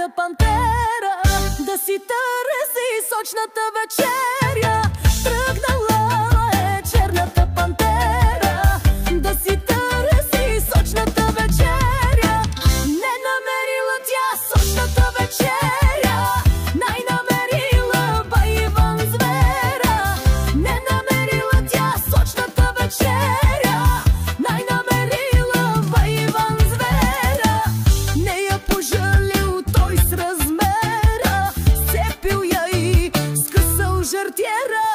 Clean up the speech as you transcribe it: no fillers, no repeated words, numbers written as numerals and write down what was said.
черната пантера да си търси сочната вечеря. Тръгнала е черната пантера да си търси сочната вечеря. Не намерила тя сочната вечеря, най-намерила бай Иван звера. Не намерила тя сочната вечеря, най-намерила бай Иван звера. Не я пожалил той с размера, сцепил я и скъсал жартиера.